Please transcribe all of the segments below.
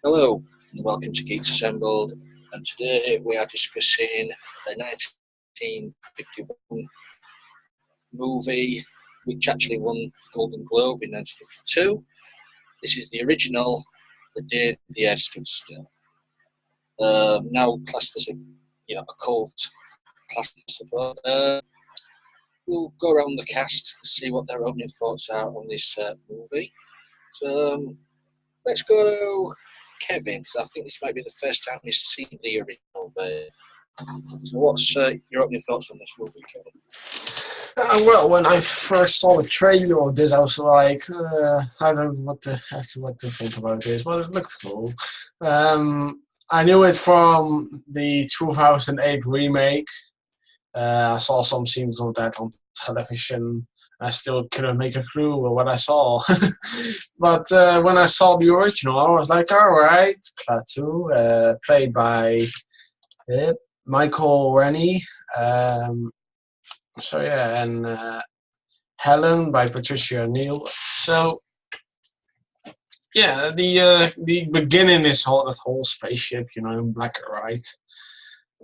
Hello, and welcome to Geeks Assembled. And today we are discussing a 1951 movie which actually won the Golden Globe in 1952. This is the original, The Day the Earth Stood Still. Now classed as a cult classic. We'll go around the cast, see what their opening thoughts are on this movie. So let's go to Kevin, because I think this might be the first time he's seen the original. So what's your opening thoughts on this movie, Kevin? Well, when I first saw the trailer of this, I was like, I don't know what to think about this, but it looked cool. I knew it from the 2008 remake. I saw some scenes of that on television. I still couldn't make a clue of what I saw. But when I saw the original, I was like, all right, Klaatu, played by Michael Rennie. And Helen by Patricia Neal. So yeah, the beginning is that whole spaceship, in black and white,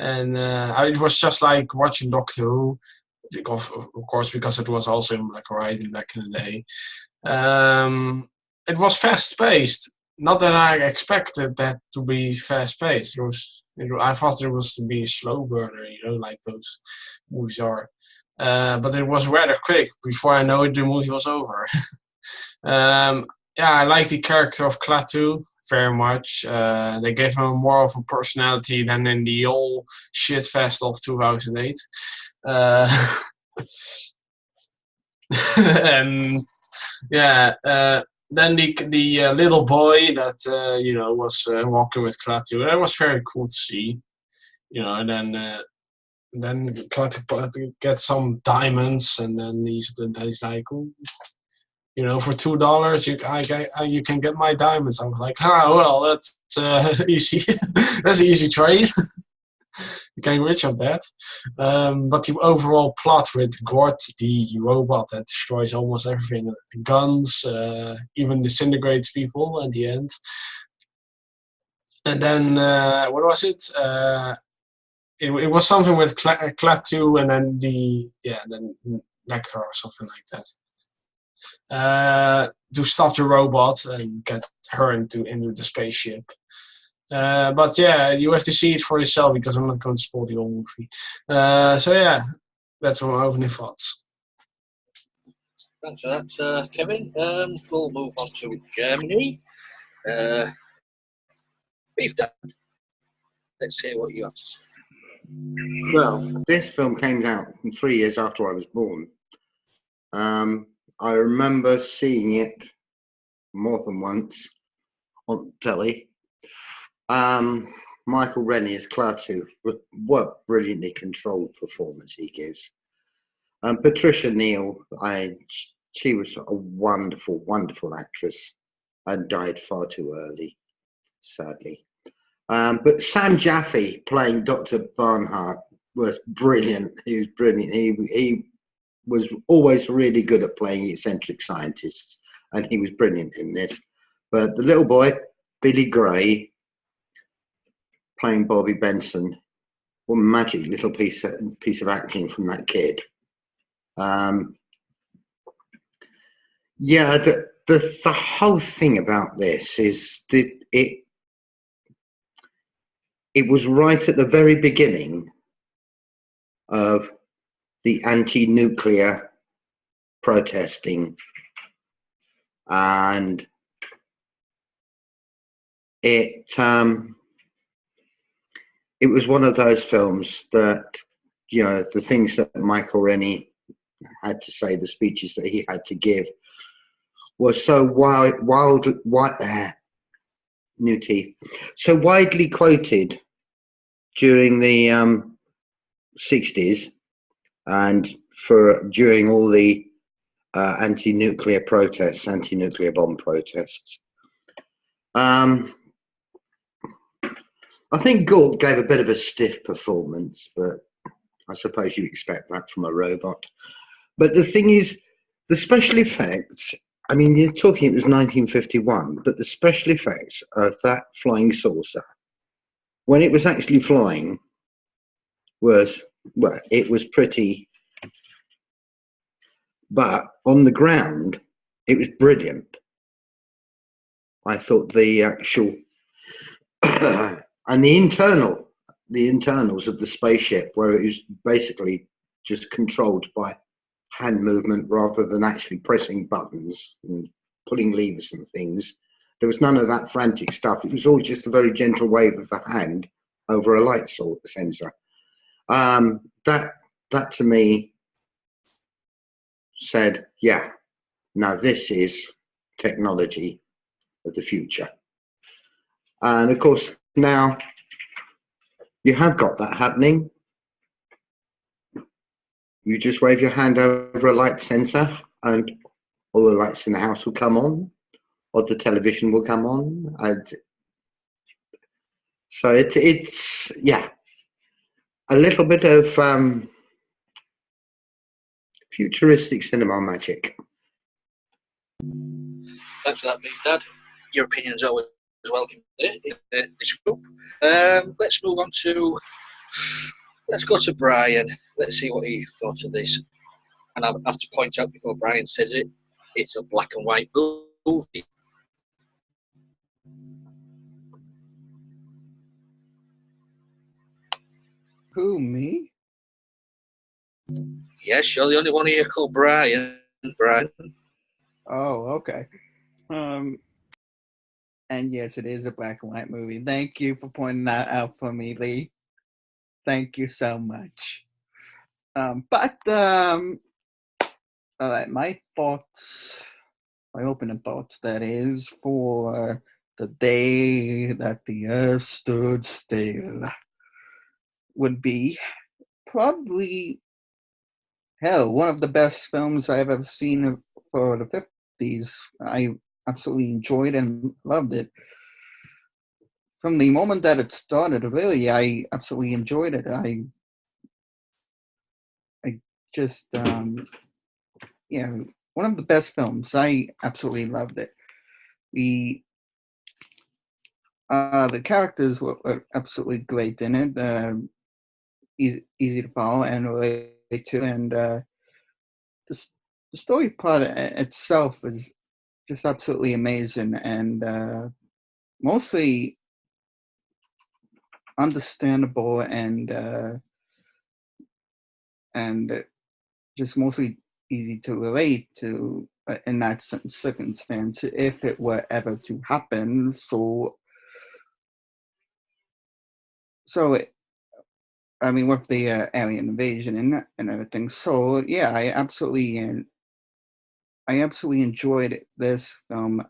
and it was just like watching Doctor Who, because it was also in black and white back in the day. It was fast paced. Not that I expected that to be fast paced. I thought it was to be a slow burner, like those movies are. But it was rather quick. Before I know it, the movie was over. I like the character of Klaatu very much. They gave him more of a personality than in the old shit fest of 2008. And then the little boy that was walking with Klaatu. That was very cool to see. And then Klaatu gets some diamonds, and then he's like, "Ooh, for $2 you can get my diamonds." I was like, well, that's easy. That's an easy trade. You can rich of that. But the overall plot with Gort, the robot that destroys almost everything, guns, even disintegrates people at the end. And then what was it? It was something with Klaatu, and then then Nectar or something like that. To stop the robot and get her into the spaceship. But yeah, you have to see it for yourself, because I'm not going to spoil the whole movie. That's my opening thoughts. Thanks for that, Kevin. We'll move on to Germany. Beef Dad, let's hear what you have to say. Well, this film came out 3 years after I was born. I remember seeing it more than once on telly. Michael Rennie as Klaatu, what brilliantly controlled performance he gives. Patricia Neal, she was a wonderful, wonderful actress and died far too early, sadly. But Sam Jaffe playing Dr. Barnhart was brilliant. He was brilliant. He was always really good at playing eccentric scientists, and he was brilliant in this. But the little boy, Billy Gray, playing Bobby Benson, what a magic little piece of acting from that kid. The whole thing about this is that it was right at the very beginning of the anti-nuclear protesting, and it was one of those films that, the things that Michael Rennie had to say, the speeches that he had to give, were so so widely quoted during the 60s and during all the anti-nuclear protests, anti-nuclear bomb protests. I think Gort gave a bit of a stiff performance, but I suppose you expect that from a robot. But the thing is, the special effects I mean, you're talking it was 1951, but the special effects of that flying saucer, when it was actually flying, was, well, it was pretty, but on the ground, it was brilliant. I thought the actual and the internals of the spaceship, where it was basically just controlled by hand movement rather than actually pressing buttons and pulling levers and things. There was none of that frantic stuff. It was all just a very gentle wave of the hand over a light sensor. That to me said, yeah, now this is technology of the future. And of course, now you have got that happening. You just wave your hand over a light sensor and all the lights in the house will come on, or the television will come on. And so it's yeah, a little bit of futuristic cinema magic. Thanks for that, Beef Dad. Your opinion's always welcome in this group. Let's move on to. Let's go to Brian. Let's see what he thought of this. And I have to point out before Brian says it, it's a black and white movie. Who, me? Yes, you're the only one here called Brian. Brian. Oh, okay. And yes, it is a black and white movie. Thank you for pointing that out for me, Lee. Thank you so much. But my thoughts, my opening thoughts, that is, for the day that the earth stood still, would be probably, hell, one of the best films I've ever seen for the 50s. I absolutely enjoyed and loved it. From the moment that it started, really, I absolutely enjoyed it. I just, yeah, one of the best films. I absolutely loved it. The characters were absolutely great in it. Easy to follow and relate to, and the story part itself is just absolutely amazing, and mostly understandable, and just mostly easy to relate to in that circumstance if it were ever to happen. I mean, with the alien invasion and everything. So yeah, I absolutely enjoyed this film.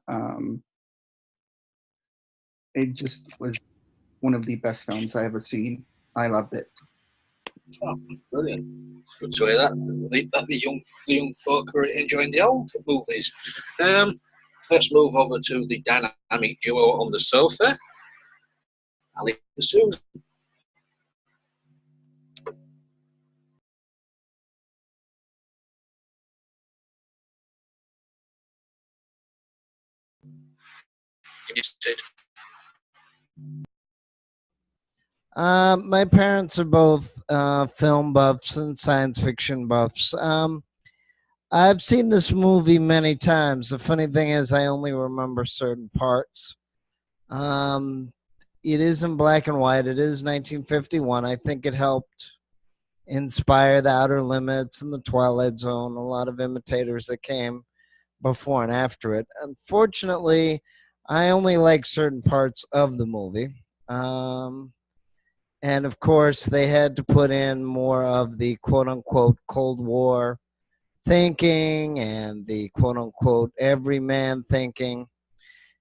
It just was one of the best films I ever seen. I loved it. Oh, brilliant! Good to hear that. The young folk are enjoying the old movies. Let's move over to the dynamic duo on the sofa, Ali and Susan. My parents are both film buffs and science fiction buffs. I've seen this movie many times. The funny thing is, I only remember certain parts. Um, it is in black and white. It is 1951. I think it helped inspire The Outer Limits and The Twilight Zone, a lot of imitators that came before and after it. Unfortunately, I only like certain parts of the movie. And of course, they had to put in more of the quote unquote Cold War thinking and the quote unquote everyman thinking.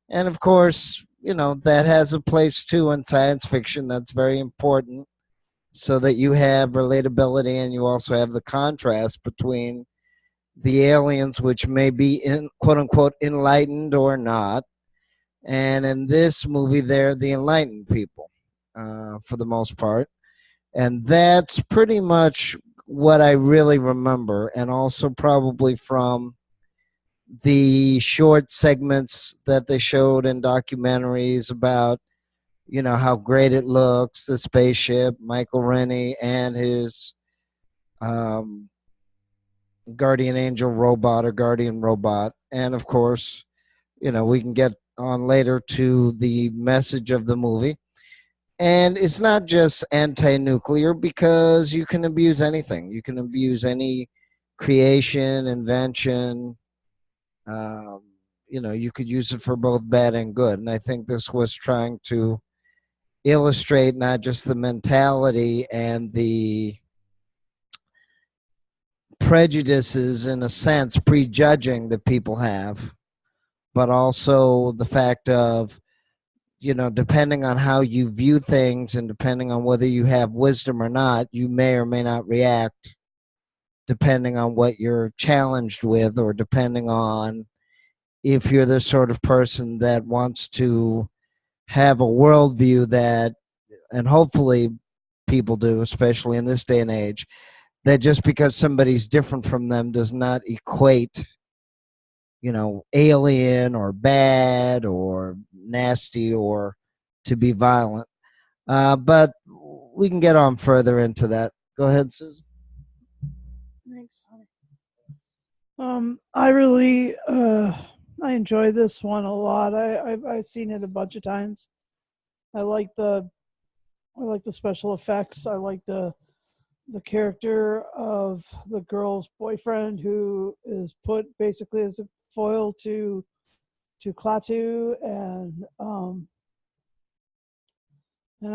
And of course, that has a place too in science fiction. That's very important so that you have relatability and you also have the contrast between the aliens, which may be in quote unquote enlightened or not. And in this movie, they're the enlightened people for the most part. And that's pretty much what I really remember. And also, probably from the short segments that they showed in documentaries about, you know, how great it looks, the spaceship, Michael Rennie and his um, guardian angel robot or guardian robot. And of course, you know, we can get on later to the message of the movie. And it's not just anti nuclear, because you can abuse anything. You can abuse any creation, invention. Um, you know, you could use it for both bad and good. And I think this was trying to illustrate not just the mentality and the prejudices, in a sense, prejudging that people have, but also the fact of, you know, depending on how you view things and depending on whether you have wisdom or not, you may or may not react depending on what you're challenged with, or depending on if you're the sort of person that wants to have a worldview that, and hopefully people do, especially in this day and age, that just because somebody's different from them does not equate, you know, alien or bad or nasty or to be violent. But we can get on further into that. Go ahead, Susan. Thanks, honey. I really I enjoy this one a lot. I've seen it a bunch of times. I like the special effects. I like the character of the girl's boyfriend, who is put basically as a foil to Klaatu, and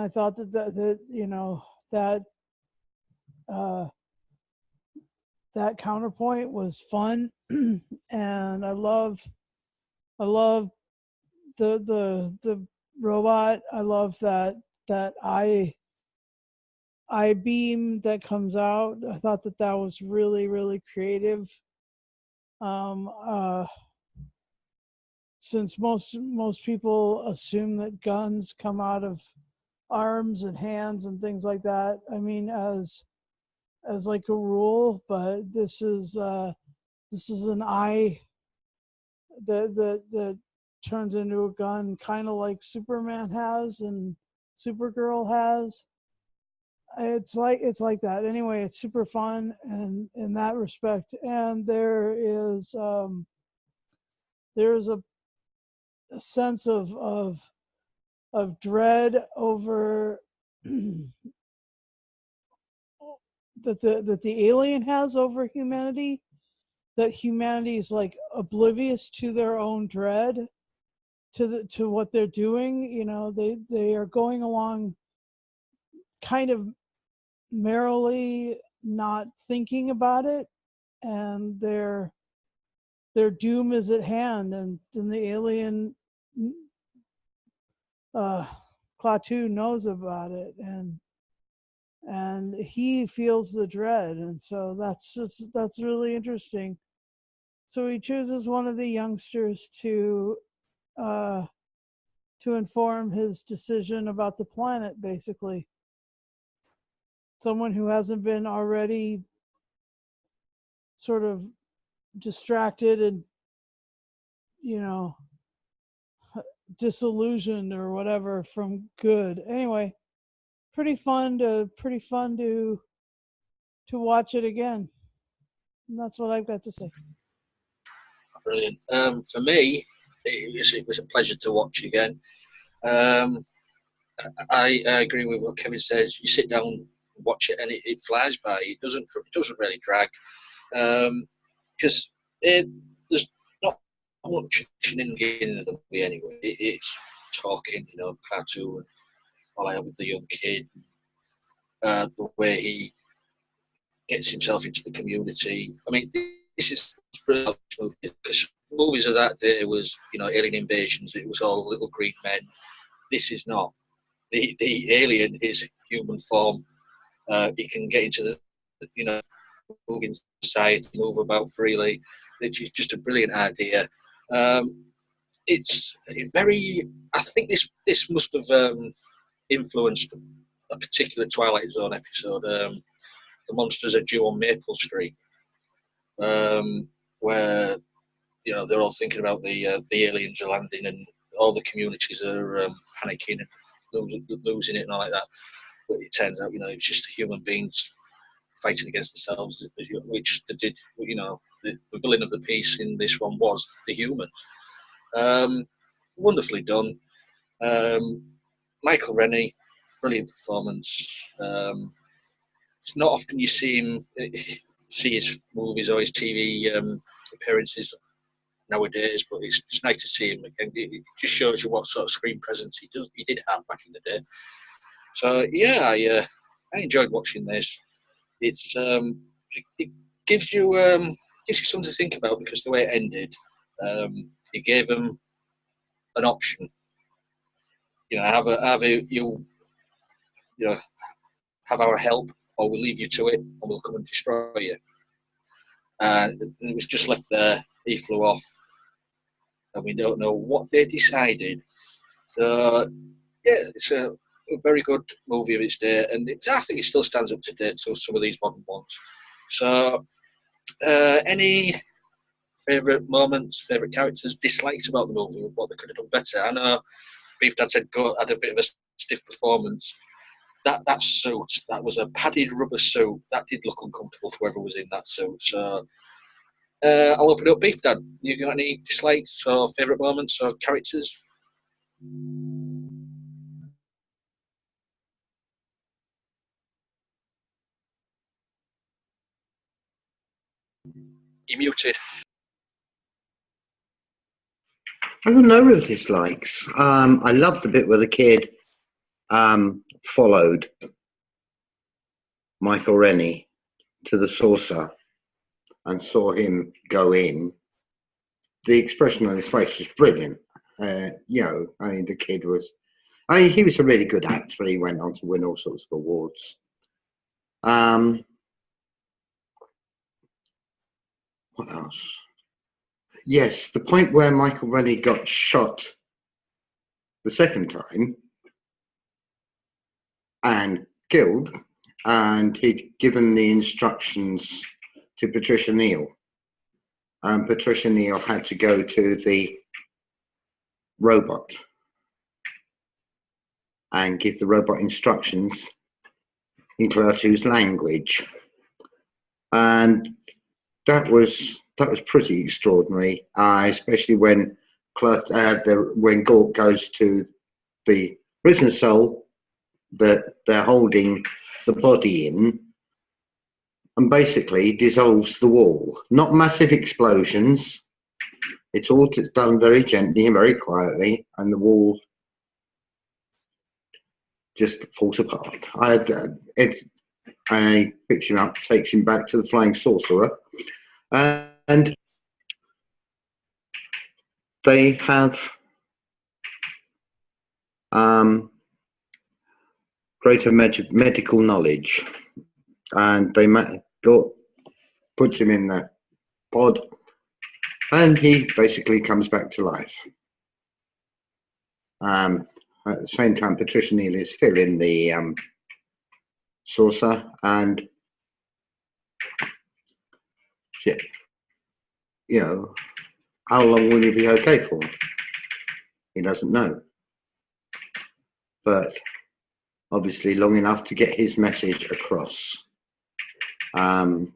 I thought that you know that uh, that counterpoint was fun, and I love the robot. I love that eye beam that comes out. I thought that was really creative. Um, uh, since most people assume that guns come out of arms and hands and things like that. I mean, as like a rule, but this is an eye that turns into a gun, kind of like Superman has and Supergirl has. It's like that. Anyway, it's super fun and in that respect. And there's a sense of dread over that the alien has over humanity, that humanity is like oblivious to their own dread, to what they're doing. You know, they are going along kind of merrily, not thinking about it, and their doom is at hand, and the alien uh Klaatu knows about it, and he feels the dread, and so that's really interesting. So he chooses one of the youngsters uh to inform his decision about the planet, basically. Someone who hasn't been already sort of distracted and, you know, disillusioned or whatever from good. Anyway, pretty fun to watch it again. And that's what I've got to say. Brilliant. For me, it was a pleasure to watch again. I agree with what Kevin says. You sit down, watch it, and it flies by. It doesn't really drag, because there's not much action in the beginning of the movie anyway. It's talking, you know, Klaatu and all that with the young kid, the way he gets himself into the community. I mean, this is brilliant movie, because movies of that day was, you know, alien invasions. It was all little green men. This is not. The alien is human form. He can get into the, you know, move in society, move about freely. It's just a brilliant idea. It's very. I think this must have influenced a particular Twilight Zone episode, The Monsters are Due on Maple Street, where they're all thinking about the aliens are landing, and all the communities are panicking and losing it and all like that. But it turns out, it's just human beings fighting against themselves, which they did. The villain of the piece in this one was the humans. Wonderfully done. Michael Rennie, brilliant performance. It's not often you see his movies or his TV appearances nowadays, but it's nice to see him again. It just shows you what sort of screen presence he did have back in the day. So yeah, I enjoyed watching this. It gives you something to think about, because the way it ended, it gave them an option. Have our help, or we'll leave you to it, and we'll come and destroy you. And it was just left there. He flew off, and we don't know what they decided. So yeah, it's a very good movie of its day, and I think it still stands up to date to some of these modern ones. So, any favourite moments, favourite characters, dislikes about the movie, what they could have done better? I know Beef Dad said Goat had a bit of a stiff performance. That suit, that was a padded rubber suit, that did look uncomfortable for whoever was in that suit. So I'll open it up. Beef Dad, you got any dislikes or favourite moments or characters? You're muted. I got no real dislikes. I loved the bit where the kid followed Michael Rennie to the saucer and saw him go in. The expression on his face was brilliant. The kid was. He was a really good actor. He went on to win all sorts of awards. What else? Yes, the point where Michael Rennie got shot the second time and killed, and he'd given the instructions to Patricia Neal. Patricia Neal had to go to the robot and give the robot instructions in Klaatu's language, and that was pretty extraordinary, especially when when Gort goes to the prison cell that they're holding the body in, and basically dissolves the wall. Not massive explosions. It's all done very gently and very quietly, and the wall just falls apart. And he picks him up, takes him back to the flying sorcerer, and they have greater medical knowledge, and they puts him in the pod, and he basically comes back to life. At the same time, Patricia Neal is still in the saucer, and how long will you be okay for? He doesn't know, but obviously long enough to get his message across. And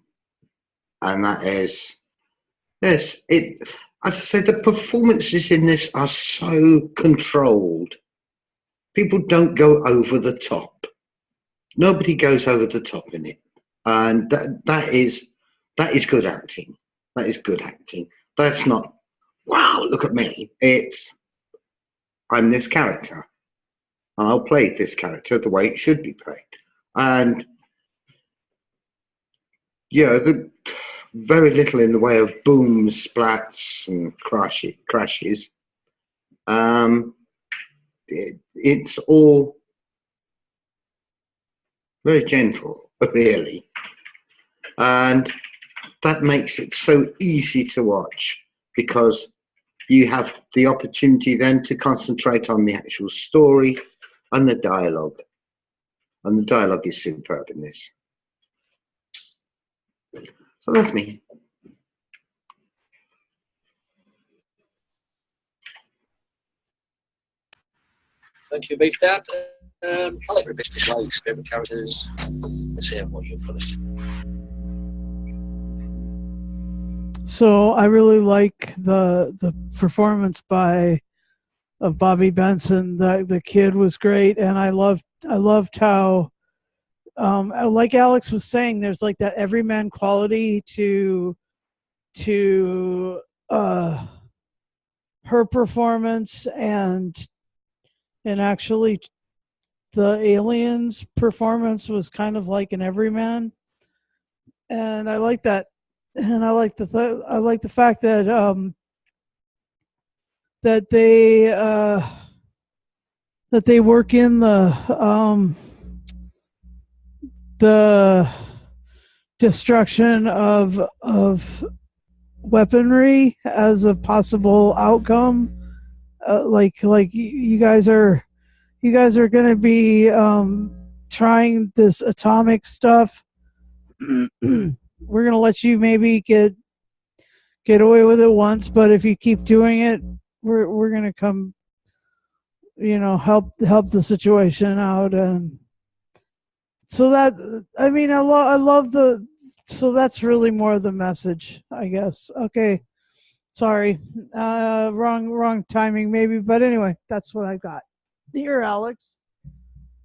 that is, yes, as I said, the performances in this are so controlled. People don't go over the top. Nobody goes over the top in it, and that is good acting. That is good acting. That's not, wow, look at me. It's, I'm this character, and I'll play this character the way it should be played. And very little in the way of booms, splats, and crashes. It's all very gentle, really, and that makes it so easy to watch, because you have the opportunity then to concentrate on the actual story and the dialogue, and the dialogue is superb in this. So that's me. Thank you, Beef Dad. Alex, best dislikes, favourite characters. Let's hear what you've got to say. So I really like the performance of Bobby Benson. The kid was great, and I loved how like Alex was saying, there's like that everyman quality to uh, her performance, and actually the aliens performance was kind of like an everyman, and I like that, and I like the fact that that they uh, that they work in the destruction of weaponry as a possible outcome. Like you guys are going to be trying this atomic stuff. We're going to let you maybe get away with it once, but if you keep doing it, we're going to come, help the situation out. And so that, I mean, I love so that's really more of the message, I guess. Okay, sorry, wrong timing maybe, but anyway, that's what I got here, Alex.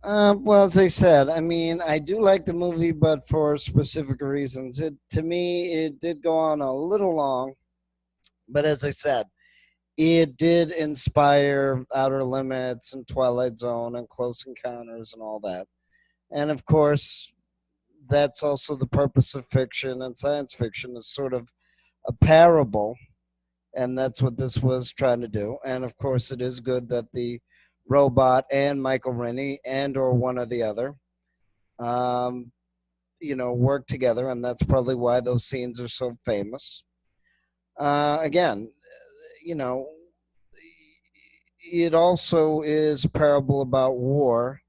Well, as I said, I mean, I do like the movie, but for specific reasons. To me, it did go on a little long, but as I said, it did inspire Outer Limits and Twilight Zone and Close Encounters and all that. And of course, that's also the purpose of fiction and science fiction is sort of a parable, and that's what this was trying to do. And of course, it is good that the robot and Michael Rennie and or one or the other, um, work together, and that's probably why those scenes are so famous. Again, you know, it also is a parable about war,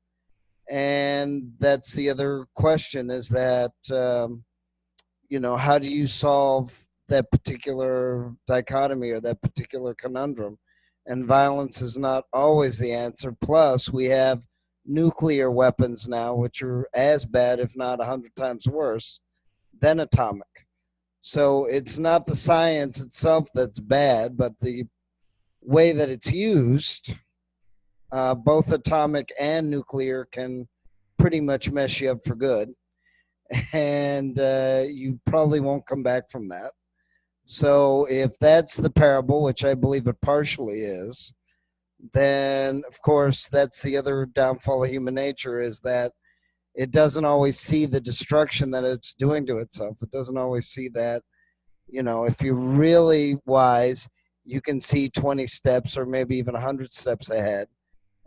and that's the other question: is that how do you solve that particular dichotomy or that particular conundrum? And violence is not always the answer. Plus, we have nuclear weapons now, which are as bad, if not 100 times worse, than atomic. So it's not the science itself that's bad, but the way that it's used. Both atomic and nuclear can pretty much mess you up for good, and you probably won't come back from that. So if that's the parable, which I believe it partially is, then of course that's the other downfall of human nature is that it doesn't always see the destruction that it's doing to itself. It doesn't always see that, if you're really wise, you can see 20 steps or maybe even 100 steps ahead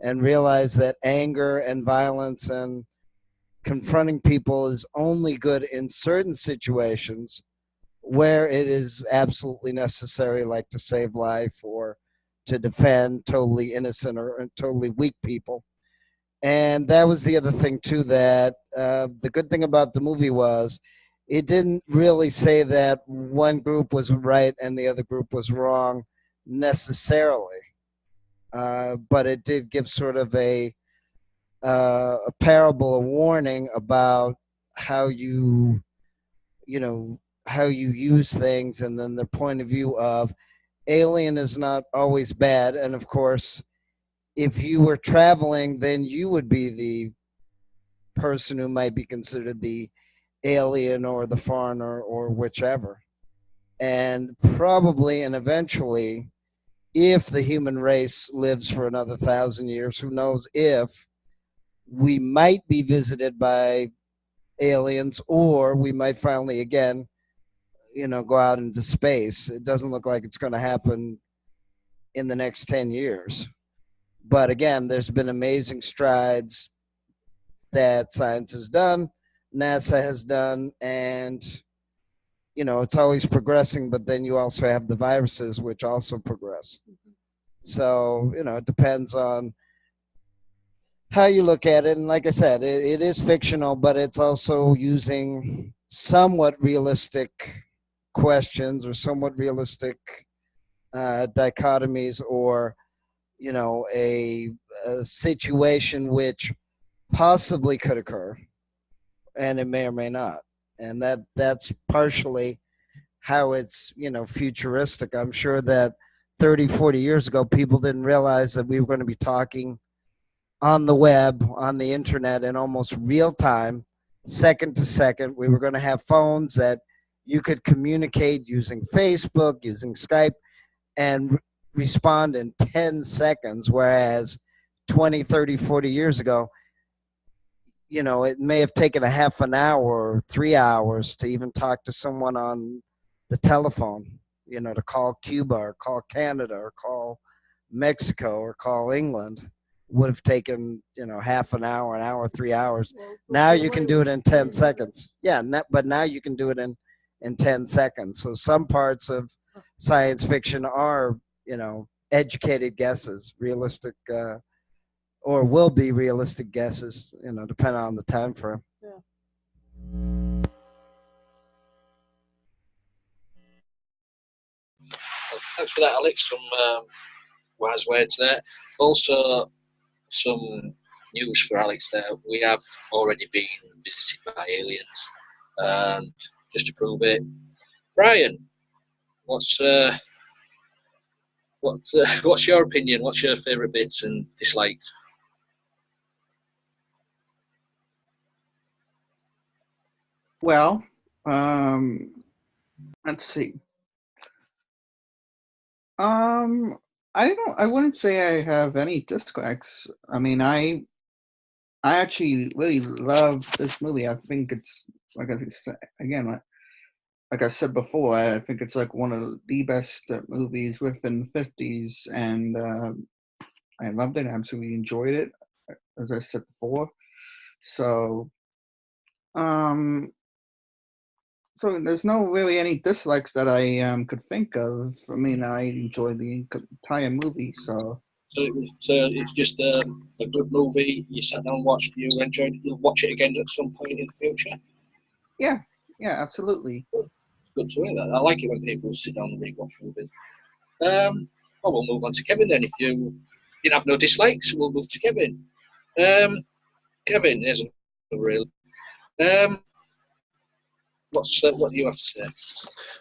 and realize that anger and violence and confronting people is only good in certain situations where it is absolutely necessary, like to save life or to defend totally innocent or totally weak people. And that was the other thing too, that the good thing about the movie was it didn't really say that one group was right and the other group was wrong necessarily, but it did give sort of a parable, a warning about how you know how you use things, and then the point of view of alien is not always bad. And of course, if you were traveling, then you would be the person who might be considered the alien or the foreigner or whichever. And probably and eventually, if the human race lives for another 1,000 years, who knows if we might be visited by aliens, or we might finally again, go out into space. It doesn't look like it's going to happen in the next 10 years. But again, there's been amazing strides that science has done, NASA has done, and it's always progressing, but then you also have the viruses which also progress. So, it depends on how you look at it. And like I said, it is fictional, but it's also using somewhat realistic questions or somewhat realistic dichotomies or a situation which possibly could occur, and it may or may not. And that's partially how it's, futuristic. I'm sure that 30, 40 years ago, people didn't realize that we were going to be talking on the web, on the internet, in almost real time, second to second. We were going to have phones that you could communicate using Facebook, using Skype, and respond in 10 seconds, whereas 20, 30, 40 years ago, it may have taken a half an hour or 3 hours to even talk to someone on the telephone, to call Cuba or call Canada or call Mexico or call England. Would have taken, half an hour, 3 hours. Well, Now the you can delay do it was in 10 3 seconds. Yeah, but now you can do it in 10 seconds. So some parts of science fiction are, educated guesses, realistic, or will be realistic guesses, depending on the time frame. Yeah. Thanks for that, Alex. Some wise words there. Also, some news for Alex there. We have already been visited by aliens, and just to prove it, Brian, what's your opinion? What's your favourite bits and dislikes? Well, let's see. I wouldn't say I have any dislikes. I mean, I actually really love this movie. I think it's, like I said again, like I said before, I think it's like one of the best movies within the 50s, and I loved it. I absolutely enjoyed it, as I said before. So, so there's no really any dislikes that I could think of. I mean, I enjoyed the entire movie. So it's just a good movie. You sat down and watched. You enjoyed it. You'll watch it again at some point in the future. yeah, absolutely. Good to hear that. I like it when people sit down and rewatch movies. Well, we'll move on to Kevin then. If you didn't have no dislikes, we'll move to Kevin. Kevin, there's a real. What do you have to say?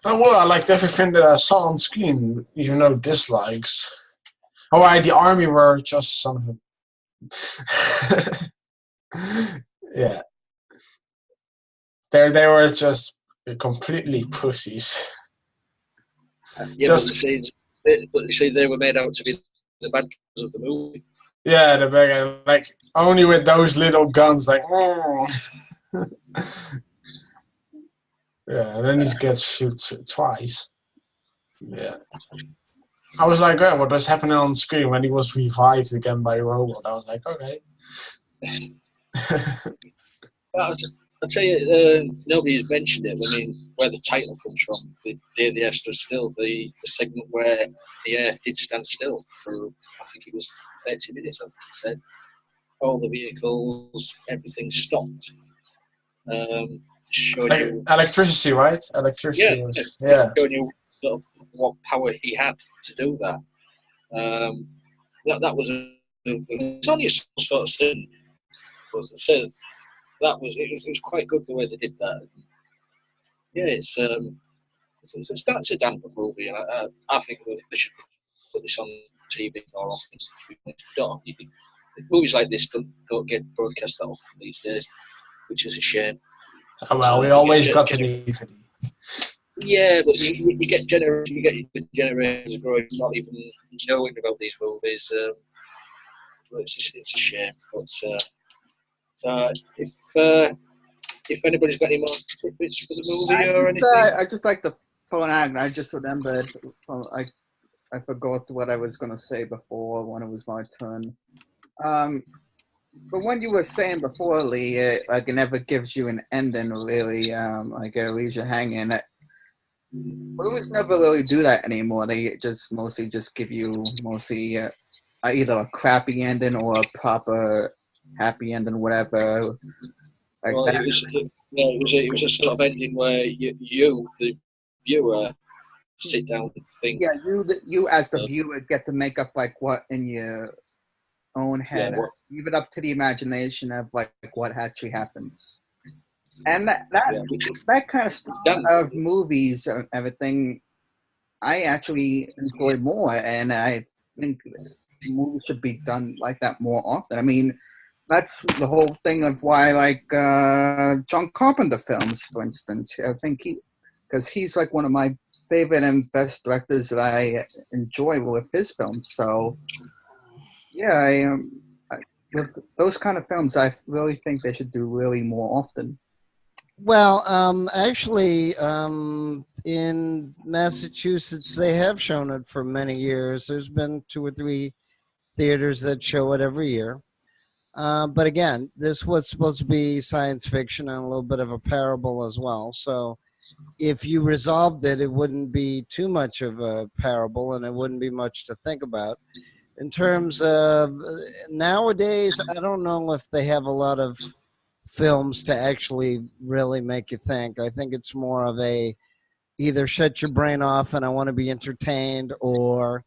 Oh, well, I liked everything that I saw on screen, even no dislikes. Oh, the army were just son of a... Yeah. They were just completely pussies. Yeah, just... but you see, they were made out to be the bad guys of the movie. Yeah, the bad guy, like, only with those little guns, like... Yeah, and then he gets shot twice. Yeah. I was like, oh, what was happening on screen when he was revived again by a robot? I was like, okay. Well, I'll tell you, nobody's mentioned it. I mean, where the title comes from, the Day the Earth Stood Still, the segment where the Earth did stand still for, I think it was 30 minutes, I think it said. All the vehicles, everything stopped. Like you, electricity, right? Electricity. Yeah. Showing you sort of what power he had to do that. That was it's only a sort of sin, but it says it was quite good the way they did that. Yeah, it's a damn good movie, and I think they should put this on TV more often. Movies like this don't get broadcast that often these days, which is a shame. Oh, well, we always got the DVD. Yeah, but you get generations growing not even knowing about these movies. It's a shame. But if anybody's got any more tidbits for the movie or anything, I just like the phone out. I just remembered. I forgot what I was going to say before when it was my turn. But when you were saying before, Lee, like it never gives you an ending, really. Like it leaves you hanging. Movies never really do that anymore. They just mostly just give you either a crappy ending or a proper happy ending, whatever. Like well, that. it was a sort of ending where you the viewer, sit down and think. Yeah, you as the viewer get to make up like what in your own head, leave it up to the imagination of like what actually happens. And that kind of style of movies and everything, I actually enjoy more, and I think movies should be done like that more often. I mean, that's the whole thing of why, like John Carpenter films, for instance. I think because he's like one of my favorite and best directors that I enjoy with his films. So, yeah, with those kind of films, I really think they should do really more often. Well, actually, in Massachusetts, they have shown it for many years. There's been 2 or 3 theaters that show it every year. But again, this was supposed to be science fiction and a little bit of a parable as well. So if you resolved it, it wouldn't be too much of a parable and it wouldn't be much to think about. In terms of nowadays, I don't know if they have a lot of films to actually really make you think. I think it's more of a either shut your brain off and I want to be entertained, or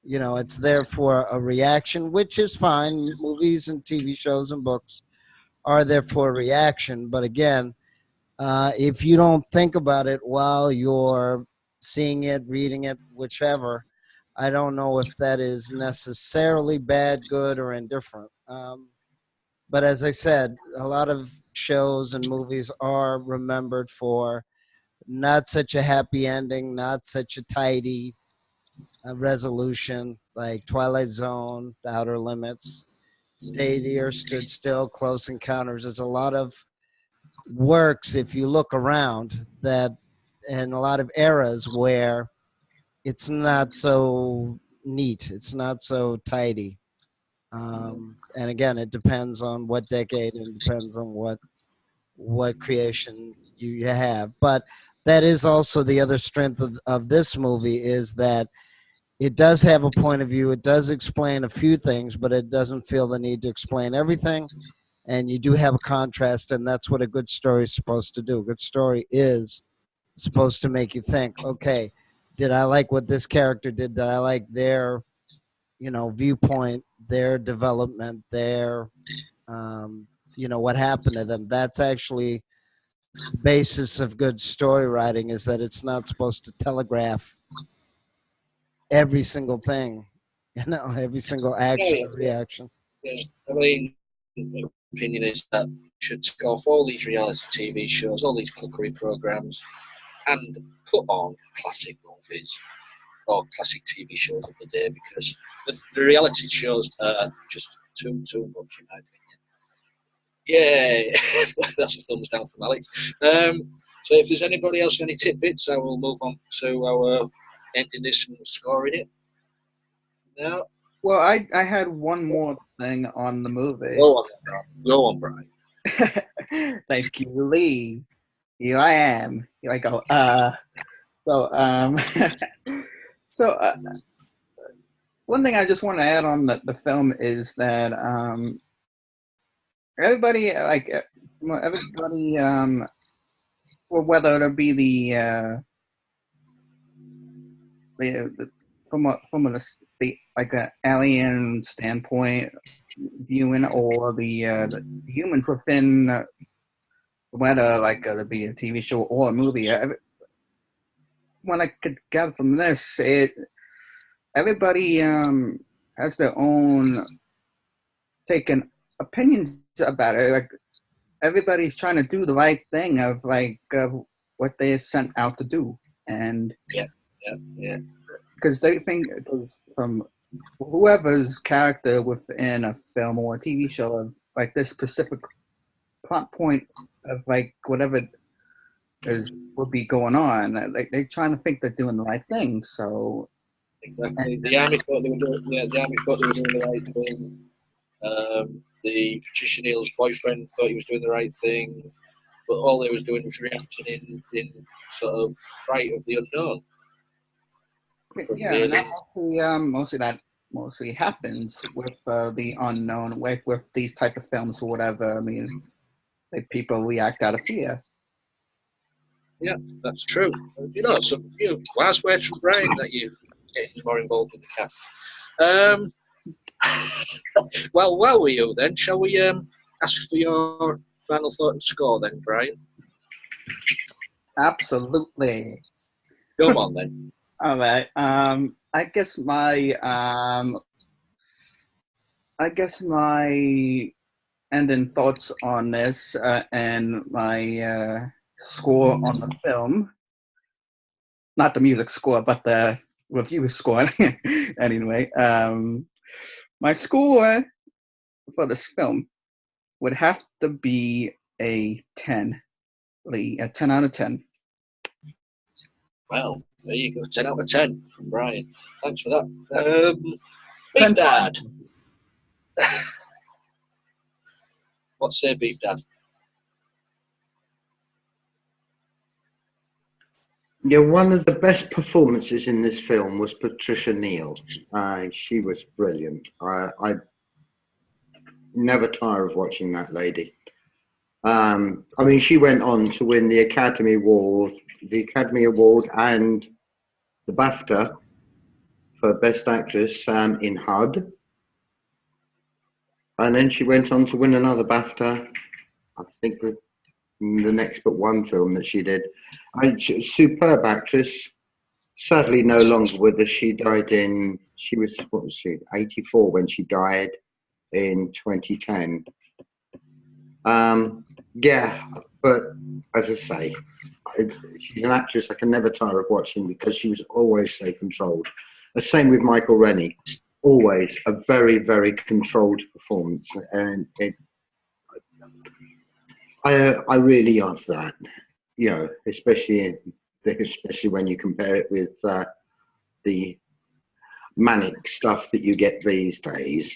it's there for a reaction, which is fine. Movies and TV shows and books are there for a reaction, but again, if you don't think about it while you're seeing it, reading it, whichever, I don't know if that is necessarily bad, good, or indifferent. But as I said, a lot of shows and movies are remembered for not such a happy ending, not such a tidy resolution, like Twilight Zone, The Outer Limits, Day the Earth Stood Still, Close Encounters. There's a lot of works, if you look around, that in a lot of eras where it's not so neat, it's not so tidy. And again, it depends on what decade and depends on what creation you have. But that is also the other strength of this movie, is that it does have a point of view. It does explain a few things, but it doesn't feel the need to explain everything. And you do have a contrast, and that's what a good story is supposed to do. A good story is supposed to make you think, okay, did I like what this character did? Did I like their, viewpoint, their development, their, what happened to them? That's actually the basis of good story writing, is that it's not supposed to telegraph every single thing, every single action or reaction. Yeah. I mean, my opinion is that you should take off all these reality TV shows, all these cookery programs, and put on classic movies or classic TV shows of the day, because the reality shows are just too much, in my opinion. Yeah, that's a thumbs down from Alex. So if there's anybody else got any tidbits, I will move on to our ending this and scoring it. No? Well, I had one more thing on the movie. Go on, Brian. Thank you, Lee. Here I am. Here I go. So, one thing I just want to add on the film is that everybody, or whether it be the from like an alien standpoint viewing, or the humans within, whether like to be a TV show or a movie. When I could gather from this, everybody has their own taken opinions about it. Like everybody's trying to do the right thing of what they are sent out to do, and yeah. Because they think, because from whoever's character within a film or a TV show of like this specific plot point of like whatever would be going on, like they're trying to think they're doing the right thing. So exactly, the army thought they were doing. Yeah, the army thought they were doing the right thing. The Patricia Neal's boyfriend thought he was doing the right thing, but all they was doing was reacting in sort of fright of the unknown. Yeah, and that mostly happens with the unknown, like with these type of films or whatever. I mean, like people react out of fear. Yeah, that's true. So wise words from Brian that you getting more involved with the cast. Well, while we're you then, shall we ask for your final thought and score then, Brian? Absolutely. Come on then. All right. I guess my ending thoughts on this and my score on the film, not the music score, but the review score. Anyway, my score for this film would have to be a 10, Lee, a 10 out of 10. Well, there you go, 10 out of 10 from Brian. Thanks for that. Beef Dad. What say, Beef Dad? Yeah, one of the best performances in this film was Patricia Neal. She was brilliant. I never tire of watching that lady. I mean, she went on to win the Academy Award and the BAFTA for Best Actress in HUD. And then she went on to win another BAFTA, I think, with the next but one film that she did. Superb actress. Sadly, no longer with us. She died she was 84 when she died in 2010. Yeah, but as I say, she's an actress I can never tire of watching because she was always so controlled. The same with Michael Rennie. Always a very, very controlled performance, and I really love that. Especially when you compare it with the manic stuff that you get these days.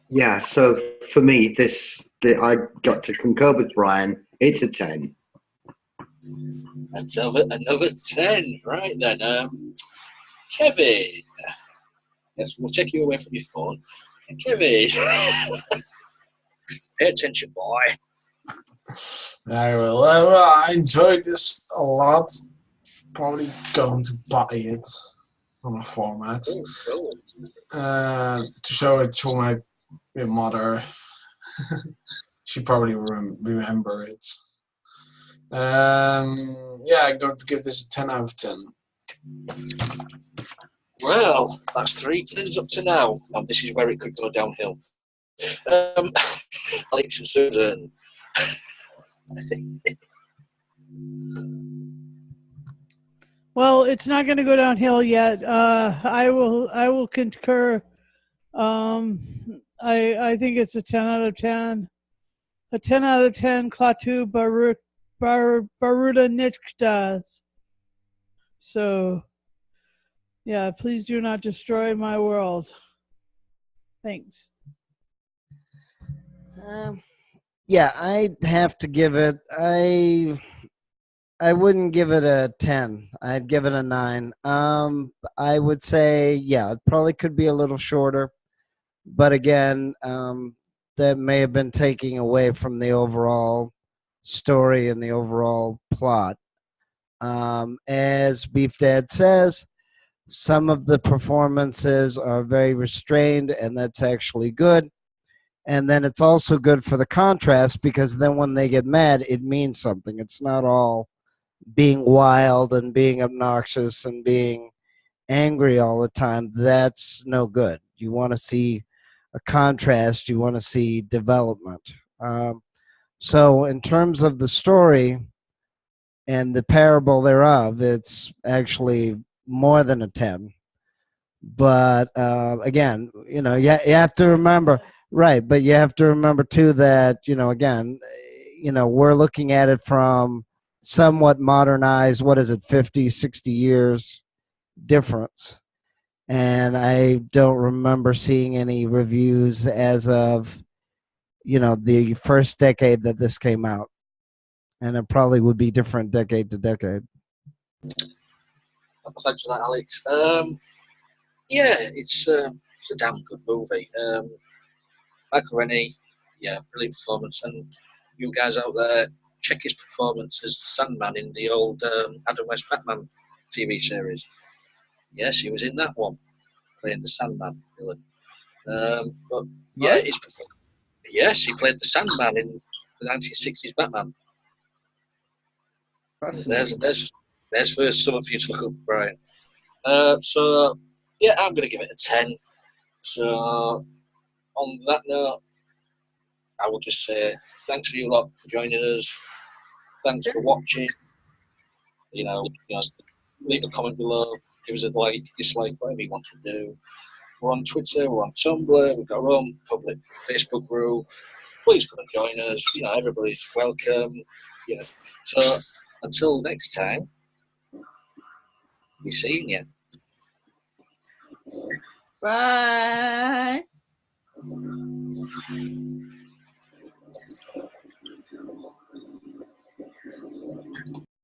Yeah, so for me, I got to concur with Brian. It's a 10. Another 10, right then. Kevin. Yes, we'll take you away from your phone. Kevin. Pay attention, boy. I will. I enjoyed this a lot. Probably going to buy it on a format to show it to my mother. She probably remember it. Yeah, I'm going to give this a 10 out of 10. Well, that's 3 10s up to now, and this is where it could go downhill. Alex and Susan. Well, it's not going to go downhill yet. I will concur. I think it's a 10 out of 10. A 10 out of 10 Klaatu Baruda Nichtas. So, yeah, please do not destroy my world. Thanks. Yeah, I'd have to give it. I wouldn't give it a 10. I'd give it a 9. I would say, yeah, it probably could be a little shorter, but again, that may have been taking away from the overall story and the overall plot. As Beef Dad says, some of the performances are very restrained, and that's actually good. And then it's also good for the contrast because then when they get mad, it means something. It's not all being wild and being obnoxious and being angry all the time. That's no good. You want to see a contrast, you want to see development. So, in terms of the story and the parable thereof, it's actually more than a 10. But again, you have to remember, right, but you have to remember too that, again, we're looking at it from somewhat modernized, what is it, 50, 60 years difference. And I don't remember seeing any reviews as of, the first decade that this came out. And it probably would be different decade to decade. Thanks for that, Alex. Yeah, it's a damn good movie. Michael Rennie, yeah, brilliant performance. And you guys out there, check his performance as Sandman in the old Adam West Batman TV series. Yes, he was in that one, playing the Sandman villain. But yeah, What? his performance. Yes, he played the Sandman in the 1960s Batman. Fascinating. There's for some of you to look up, Brian. So yeah, I'm going to give it a 10. So on that note, I will just say thanks for you lot for joining us. Thanks for watching. Leave a comment below. Give us a like, dislike, whatever you want to do. We're on Twitter. We're on Tumblr. We've got our own public Facebook group. Please come and join us. Everybody's welcome. So until next time, be seeing you. Bye.